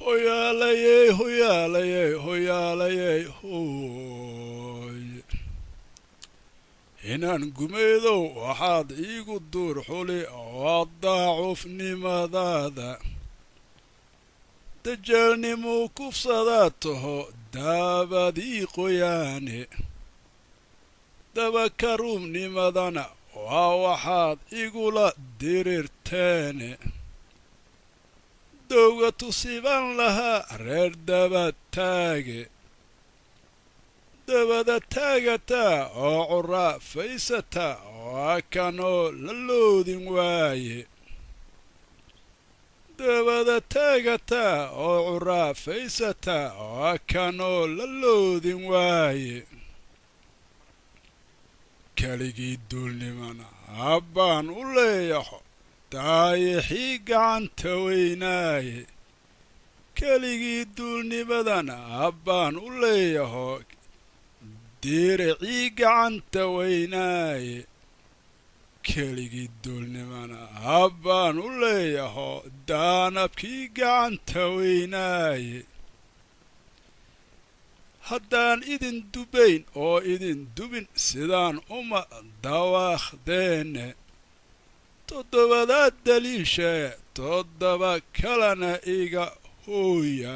Hoyaalayey, hoyaalayey, hoyaalayey, hooy. Inaan gumaydow waxaad iigu duur xuli waa daacufnimadaada. Dajaalnimuu kufsadaa taho daabadii qoyaane. Dabakaruumnimadana waa waxaad igula dirirteene. Dowga tusiban lahaa reer dabataage. Dabada taagataa oo curaa faysata waa kanoo la loodin waaye. Dabada taagataa oo curaa faysata waa kanoo la loodin waaye. Kaligii duulnimana habbaan u leeyaho daayixii gacanta weynaaye. Kaligii duulnimadana habbaan u leeyaho diiricii gacanta weynaaye. Kaligii duulnimana habbaan u leeyaho daanabkii gacanta weynaaye. Haddaan idin dubayn oo idin dubin sidaan uma dawaaqdeene. Toddobadaad daliishee toddoba kalena iga hooya.